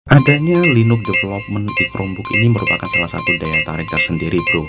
Adanya Linux development di Chromebook ini merupakan salah satu daya tarik tersendiri, bro.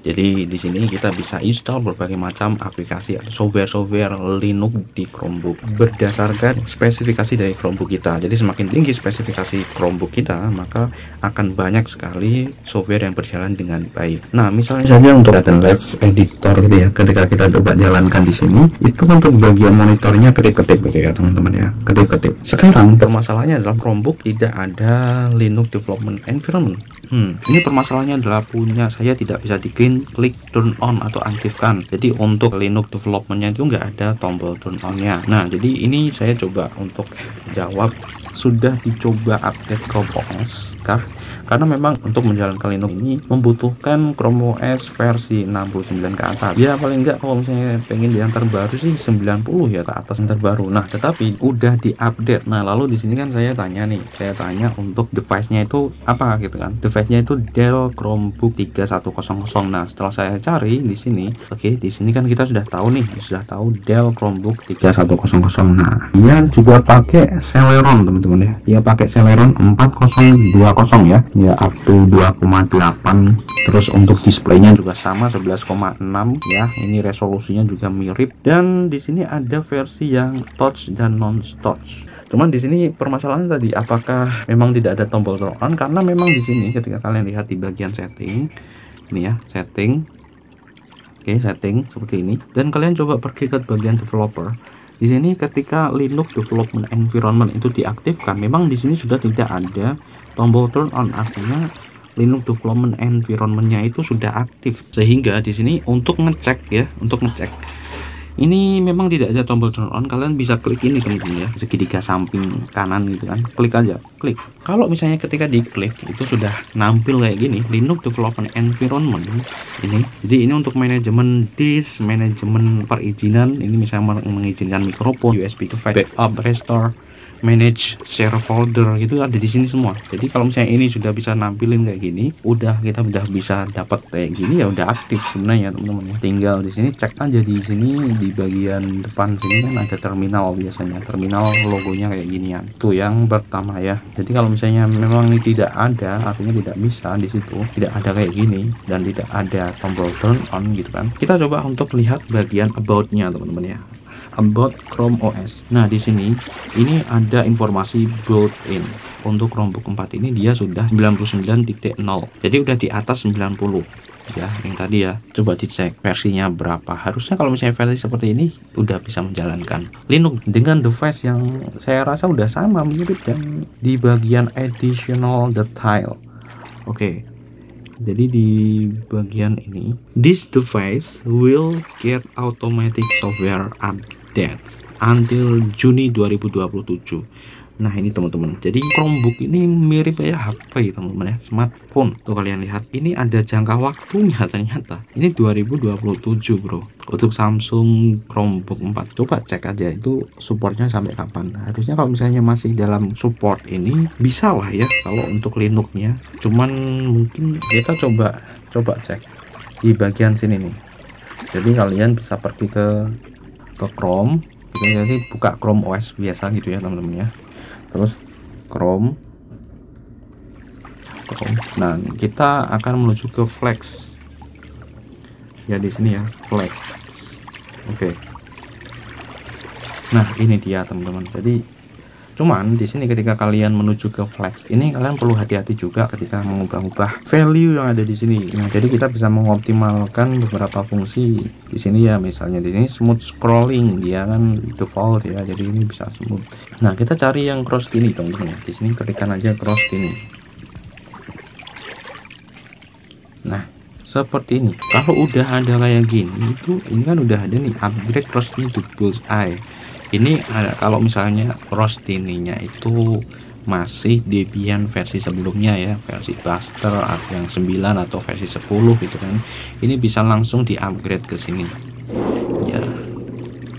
Jadi di sini kita bisa install berbagai macam aplikasi atau software Linux di Chromebook berdasarkan spesifikasi dari Chromebook kita. Jadi semakin tinggi spesifikasi Chromebook kita, maka akan banyak sekali software yang berjalan dengan baik. Nah, misalnya saja untuk data live editor gitu ya. Ketika kita coba jalankan di sini, itu untuk bagian monitornya ketip-ketip gitu ya, teman-teman ya. Ketip-ketip. Sekarang permasalahannya adalah Chromebook tidak ada Linux development environment. Ini permasalahannya adalah punya saya tidak bisa klik turn on atau aktifkan. Jadi untuk Linux developmentnya itu nggak ada tombol turn on-nya. Nah, jadi ini saya coba untuk jawab, sudah dicoba update Chrome OS kah? Karena memang untuk menjalankan Linux ini membutuhkan Chrome OS versi 69 ke atas. Ya paling nggak kalau misalnya pengen yang terbaru sih 90 ya ke atas yang terbaru. Nah, tetapi udah diupdate. Nah, lalu di sini kan saya tanya untuk device-nya itu apa gitu kan. Device-nya itu Dell Chromebook 3100. Nah, setelah saya cari di sini, di sini kan kita sudah tahu Dell Chromebook 3100. Nah, dia juga pakai Celeron, teman-teman ya. Dia pakai Celeron 4020 ya. Ya up to 2,8. Terus untuk displaynya juga sama 11,6 ya. Ini resolusinya juga mirip. Dan di sini ada versi yang touch dan non touch. Cuman di sini permasalahannya tadi, apakah memang tidak ada tombol turn on? Karena memang di sini ketika kalian lihat di bagian setting, ini ya, setting seperti ini, dan kalian coba pergi ke bagian developer. Di sini ketika Linux development environment itu diaktifkan, memang di sini sudah tidak ada tombol turn on, artinya Linux development environment-nya itu sudah aktif. Sehingga di sini untuk ngecek ini memang tidak ada tombol turn on. Kalian bisa klik ini, teman-teman ya, segitiga samping kanan gitu kan, klik aja, klik. Kalau misalnya ketika diklik itu sudah nampil kayak gini, Linux development environment ini. Jadi ini untuk manajemen disk, manajemen perizinan, ini misalnya mengizinkan mikrofon, USB device, backup, restore, manage, share folder, itu ada di sini semua. Jadi kalau misalnya ini sudah bisa nampilin kayak gini, kita udah bisa dapat kayak gini, ya udah aktif sebenarnya, teman-teman ya. Tinggal di sini cek aja, di sini di bagian depan sini kan ada terminal, biasanya terminal logonya kayak ginian. Itu yang pertama ya. Jadi kalau misalnya memang ini tidak ada, artinya tidak bisa, di situ tidak ada kayak gini dan tidak ada tombol turn on gitu kan. Kita coba untuk lihat bagian about-nya, teman-teman ya. About Chrome OS. Nah, di sini ini ada informasi built-in. Untuk Chromebook 4 ini dia sudah 99.0. Jadi udah di atas 90 ya, yang tadi ya. Coba dicek versinya berapa. Harusnya kalau misalnya versi seperti ini udah bisa menjalankan Linux dengan device yang saya rasa udah sama, mirip, dan di bagian additional detail. Jadi di bagian ini, this device will get automatic software update until Juni 2027. Nah, ini teman-teman, jadi Chromebook ini mirip kayak HP, teman-teman ya, smartphone. Tuh kalian lihat, ini ada jangka waktunya ternyata. Ini 2027, bro. Untuk Samsung Chromebook 4, coba cek aja itu supportnya sampai kapan. Harusnya kalau misalnya masih dalam support ini bisa lah ya kalau untuk Linux-nya. Cuman mungkin kita coba cek di bagian sini nih. Jadi kalian bisa pergi ke Chrome, jadi buka Chrome OS biasa gitu ya, teman-teman ya. Terus Chrome. Nah, kita akan menuju ke Flex. Ya di sini ya, Flex. Nah, ini dia, teman-teman. Jadi cuman di sini ketika kalian menuju ke Flex ini, kalian perlu hati-hati juga ketika mengubah-ubah value yang ada di sini. Nah, jadi kita bisa mengoptimalkan beberapa fungsi di sini ya. Misalnya di sini smooth scrolling, dia kan default ya. Jadi ini bisa smooth. Nah, kita cari yang cross ini, teman-teman ya. Di sini ketikkan aja cross ini. Nah, seperti ini. Kalau udah ada kayak gini, ini kan udah ada nih upgrade cross ini to bullseye. Ini kalau misalnya Rostini-nya itu masih Debian versi sebelumnya ya, versi Buster yang 9 atau versi 10 gitu kan. Ini bisa langsung di upgrade ke sini ya.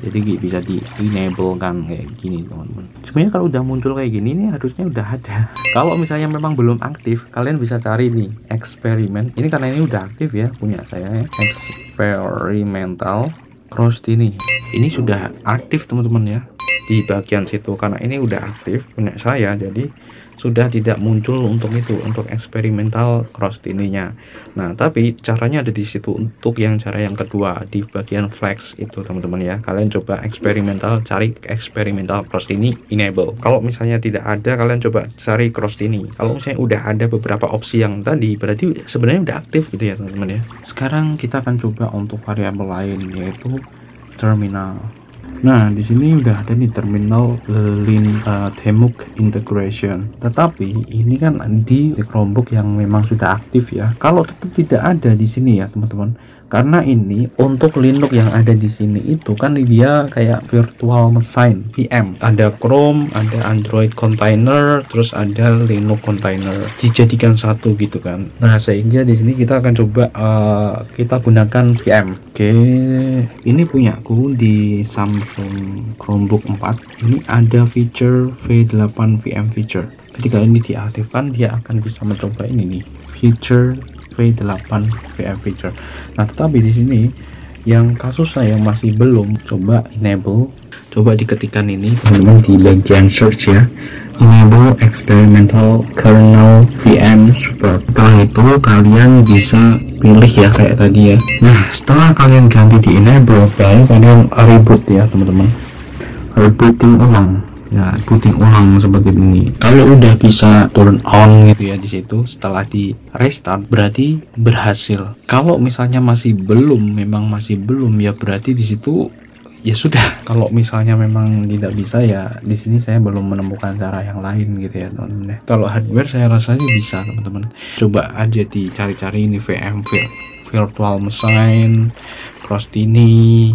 jadi bisa di enable kan kayak gini teman-teman. Sebenarnya kalau udah muncul kayak gini nih harusnya udah ada. Kalau misalnya memang belum aktif, kalian bisa cari nih eksperimen. Ini karena ini udah aktif ya punya saya ya, eksperimental crossed ini sudah aktif teman-teman ya di bagian situ, karena ini udah aktif punya saya, jadi sudah tidak muncul untuk itu, untuk eksperimental crossed ininya. Nah tapi caranya ada di situ. Untuk yang cara yang kedua di bagian flex itu teman-teman ya, kalian coba eksperimental, cari eksperimental crossed ini enable. Kalau misalnya tidak ada, kalian coba cari crossed ini. Kalau misalnya udah ada beberapa opsi yang tadi, berarti sebenarnya udah aktif gitu ya teman-teman ya. Sekarang kita akan coba untuk variabel lain, yaitu terminal. Nah, di sini udah ada nih terminal Temuk integration. Tetapi ini kan di Chromebook yang memang sudah aktif ya. Kalau tetap tidak ada di sini ya, teman-teman. Karena ini untuk Linux yang ada di sini itu kan dia kayak virtual machine VM. Ada Chrome, ada Android container, terus ada Linux container. Dijadikan satu gitu kan. Nah, sehingga di sini kita akan coba kita gunakan VM. Oke, ini punyaku di Samsung Chromebook 4. Ini ada feature V8 VM feature. Ketika ini diaktifkan, dia akan bisa mencoba ini nih, feature V8 VM feature. Nah, tetapi di sini yang kasus saya masih belum, coba enable. Coba diketikkan ini teman-teman di bagian search ya, enable experimental kernel VM support. Setelah itu kalian bisa pilih ya kayak tadi ya. Nah, setelah kalian ganti di enable, baru kalian reboot ya teman-teman, rebooting ulang ya, booting ulang seperti ini. Kalau udah bisa turn on gitu ya di situ, setelah di restart berarti berhasil. Kalau misalnya masih belum, memang masih belum ya, berarti di situ ya sudah. Kalau misalnya memang tidak bisa ya, di sini saya belum menemukan cara yang lain gitu ya teman-teman. Kalau hardware saya rasanya bisa teman-teman. Coba aja dicari-cari ini VM virtual machine crossed ini.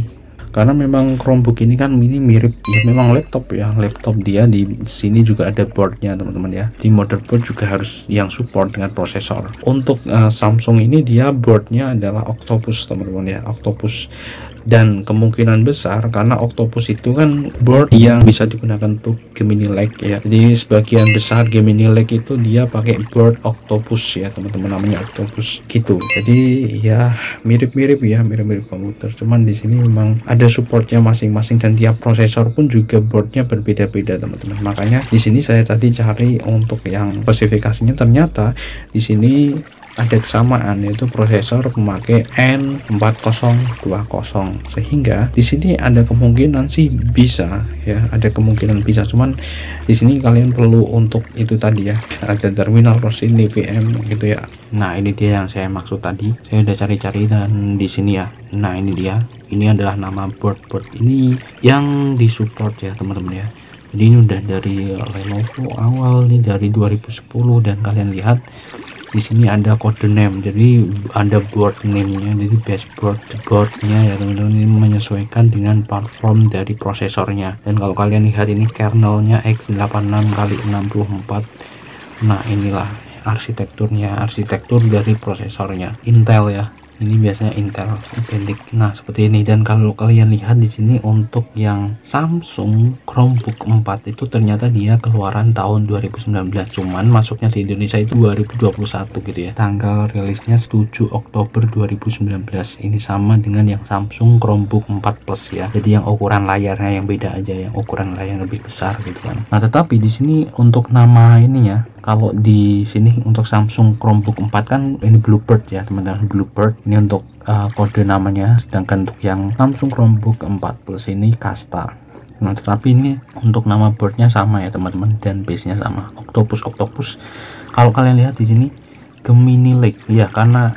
Karena memang Chromebook ini kan ini mirip ya, memang laptop ya, laptop dia di sini juga ada boardnya teman-teman ya. Di motherboard juga harus yang support dengan prosesor. Untuk Samsung ini dia boardnya adalah Octopus teman-teman ya, Octopus. Dan kemungkinan besar karena Octopus itu kan board yang bisa digunakan untuk Gemini Lake ya, jadi sebagian besar Gemini Lake itu dia pakai board Octopus ya teman-teman, namanya Octopus gitu. Jadi ya mirip-mirip ya, mirip-mirip komputer, cuman di sini memang ada supportnya masing-masing, dan tiap prosesor pun juga boardnya berbeda-beda teman-teman. Makanya di sini saya tadi cari untuk yang spesifikasinya, ternyata di sini ada kesamaan, yaitu prosesor memakai N4020, sehingga di sini ada kemungkinan sih bisa ya, ada kemungkinan bisa. Cuman di sini kalian perlu untuk itu tadi ya, ada terminal crossed ini VM gitu ya. Nah, ini dia yang saya maksud tadi, saya udah cari-cari dan di sini ya. Nah, ini dia, ini adalah nama board ini yang disupport ya teman-teman ya. Jadi ini udah dari Lenovo awal nih, dari 2010, dan kalian lihat di sini ada kode name, jadi ada board name-nya, jadi boardnya ya teman-teman, ini menyesuaikan dengan platform dari prosesornya. Dan kalau kalian lihat ini kernelnya x86x64. Nah, inilah arsitekturnya, arsitektur dari prosesornya Intel ya. Ini biasanya Intel identik. Nah, seperti ini. Dan kalau kalian lihat di sini untuk yang Samsung Chromebook 4 itu ternyata dia keluaran tahun 2019, cuman masuknya di Indonesia itu 2021 gitu ya. Tanggal rilisnya 7 Oktober 2019. Ini sama dengan yang Samsung Chromebook 4 Plus ya. Jadi yang ukuran layarnya yang beda aja, yang ukuran layar lebih besar gitu kan. Nah, tetapi di sini untuk nama ininya, kalau di sini untuk Samsung Chromebook 4 kan ini Bluebird ya teman-teman, Bluebird ini untuk kode namanya. Sedangkan untuk yang Samsung Chromebook 4 Plus ini Kasta. Nah, tetapi ini untuk nama boardnya sama ya teman-teman, dan base nya sama, Octopus. Kalau kalian lihat di sini Gemini Lake ya, karena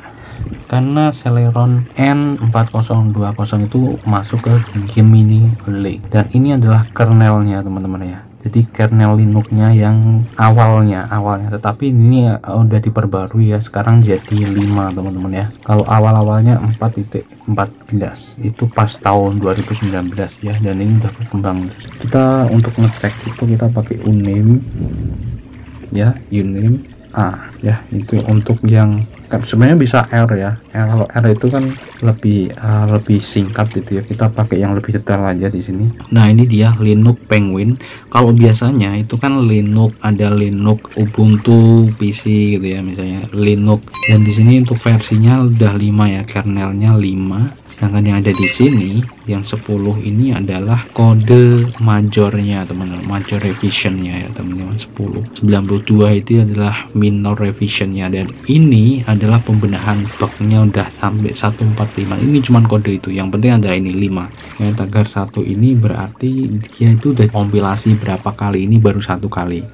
Celeron N4020 itu masuk ke Gemini Lake, dan ini adalah kernelnya teman-teman ya. Jadi kernel Linux-nya yang awalnya, tetapi ini udah diperbarui ya, sekarang jadi 5 teman-teman ya. Kalau awalnya 4.14 itu pas tahun 2019 ya, dan ini udah berkembang. Kita untuk ngecek itu kita pakai uname ya, uname. ya. Itu untuk yang sebenarnya bisa R ya. Kalau R itu kan lebih singkat gitu ya, kita pakai yang lebih detail aja di sini. Nah, ini dia Linux Penguin. Kalau biasanya itu kan Linux, ada Linux Ubuntu PC gitu ya, misalnya Linux, dan di sini untuk versinya udah 5 ya, kernelnya 5. Sedangkan yang ada di sini yang 10 ini adalah kode majornya teman-teman, major revisionnya ya teman-teman. 92 itu adalah minor revisionnya, dan ini adalah pembenahan bugnya udah sampai 145. Ini cuman kode itu, yang penting ada ini 5 ya. Tagar 1 ini berarti dia itu udah kompilasi berapa kali, ini baru 1 kali.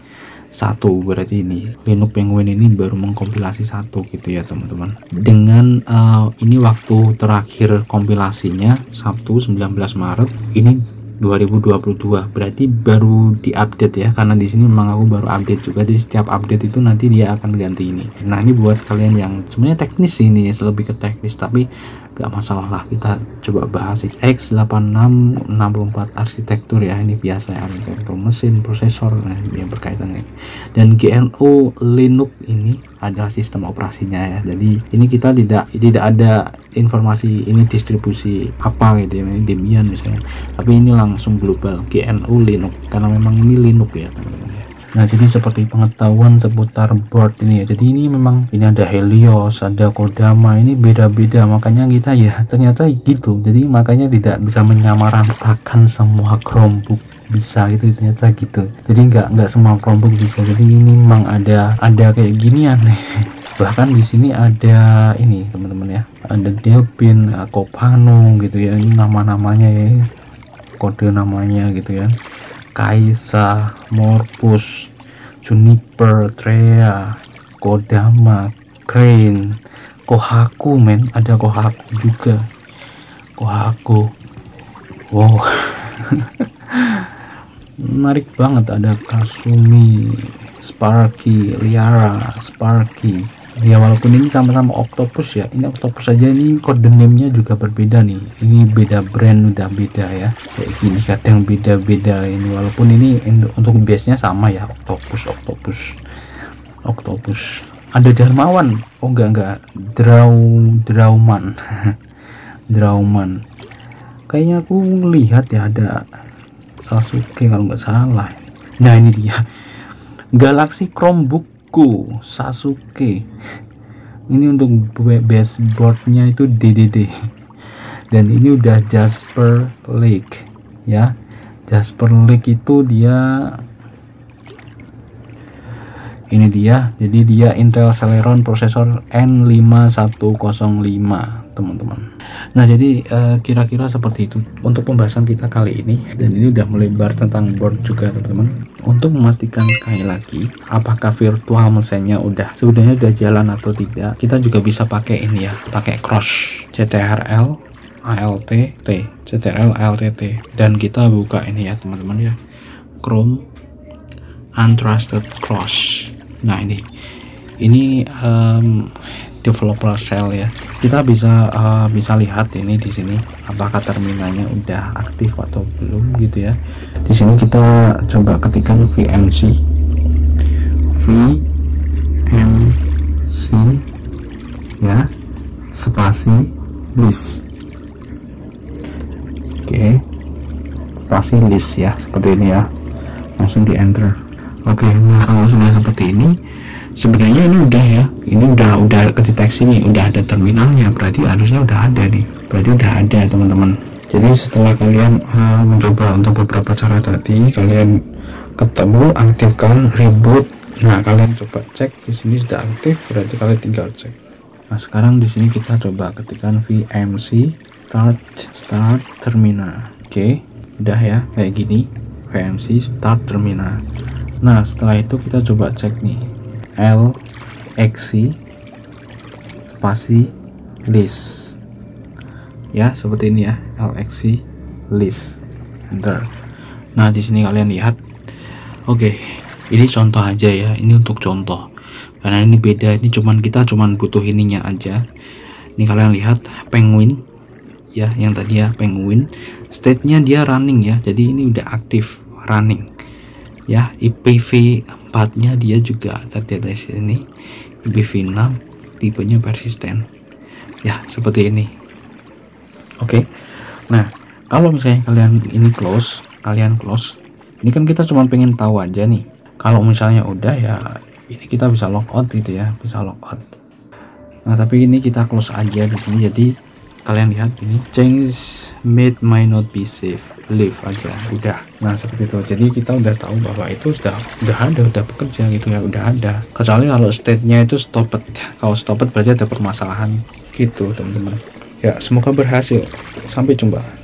1 berarti ini Linux Penguin ini baru mengkompilasi 1 gitu ya teman-teman. Dengan ini waktu terakhir kompilasinya Sabtu 19 Maret ini 2022, berarti baru diupdate ya, karena di sini memang aku baru update juga, jadi setiap update itu nanti dia akan ganti ini. Nah, ini buat kalian yang sebenarnya teknis ini ya, lebih ke teknis, tapi gak masalah lah, kita coba bahas x86-64 arsitektur ya. Ini biasa ya, arsitektur mesin, prosesor, yang berkaitan ini. Dan GNU Linux ini adalah sistem operasinya ya, jadi ini kita tidak ada informasi ini distribusi apa gitu ya, ini Debian misalnya, tapi ini langsung global GNU Linux, karena memang ini Linux ya teman-teman ya. Nah, jadi seperti pengetahuan seputar board ini ya, jadi ini memang ini ada Helios, ada Kodama, ini beda-beda, makanya kita ya ternyata gitu, jadi makanya tidak bisa menyamaratakan semua Chromebook bisa gitu, ternyata gitu. Jadi nggak semua Chromebook bisa, jadi ini memang ada kayak ginian nih. Bahkan di sini ada ini teman-teman ya, ada Debian, Kopano gitu ya, ini nama-namanya ya, kode namanya gitu ya. Kaisa, Morpus, Juniper, Trea, Kodama, Crane, Kohaku men, ada Kohaku juga, Kohaku, wow. Menarik banget, ada Kasumi, Sparky, Liara, Sparky ya, walaupun ini sama-sama Octopus ya, ini Octopus saja, ini kode name-nya juga berbeda nih, ini beda brand, udah beda ya, kayak gini kadang beda-beda ini, walaupun ini untuk base-nya sama ya, Octopus. Ada Darmawan, oh enggak, Drauman. Drauman, kayaknya aku lihat ya, ada Sasuke kalau nggak salah. Nah, ini dia Galaxy Chromebook Go Sasuke. Ini untuk baseboardnya itu DDD, dan ini udah Jasper Lake ya. Jasper Lake itu dia, ini dia, jadi dia Intel Celeron prosesor N5105 teman-teman. Nah, jadi kira-kira seperti itu untuk pembahasan kita kali ini, dan ini udah melebar tentang board juga teman-teman. Untuk memastikan sekali lagi apakah virtual mesinnya sebenarnya udah jalan atau tidak, kita juga bisa pakai ini ya, pakai cross CTRL ALT T, dan kita buka ini ya teman-teman ya, Chrome Untrusted Cross. Nah, ini developer shell ya, kita bisa lihat ini di sini apakah terminalnya udah aktif atau belum gitu ya. Di sini kita coba ketikkan VMC ya, spasi list. Oke, spasi list ya, seperti ini ya, langsung di enter. Oke, nah kalau sudah seperti ini, sebenarnya ini udah ya, ini udah kedeteksi nih, udah ada terminalnya, berarti harusnya udah ada nih, berarti udah ada teman-teman. Jadi setelah kalian mencoba untuk beberapa cara tadi, kalian ketemu, aktifkan reboot. Nah, kalian coba cek di sini sudah aktif, berarti kalian tinggal cek. Nah, sekarang di sini kita coba ketikkan VMC start terminal. Oke, udah ya kayak gini, VMC start terminal. Nah, setelah itu kita coba cek nih, LXC spasi list ya, seperti ini ya, LXC list, enter. Nah, di sini kalian lihat. Oke, ini contoh aja ya, ini untuk contoh karena ini beda, ini kita cuman butuh ininya aja. Ini kalian lihat Penguin ya, yang tadi ya Penguin, state nya dia running ya, jadi ini udah aktif running ya. IPv4 nya dia juga terdeteksi, ini IPv6 tipenya persisten ya, seperti ini. Oke. Nah, kalau misalnya kalian ini kalian close, ini kan kita cuma pengen tahu aja nih. Kalau misalnya udah ya, ini kita bisa logout gitu ya, bisa logout. Nah, tapi ini kita close aja di sini. Jadi kalian lihat ini change made might not be safe, leave aja, udah. Nah, seperti itu. Jadi kita udah tahu bahwa itu udah ada, udah bekerja gitu ya, udah ada. Kecuali kalau state-nya itu stopped. Kalau stopped berarti ada permasalahan gitu, teman-teman. Ya, semoga berhasil. Sampai jumpa.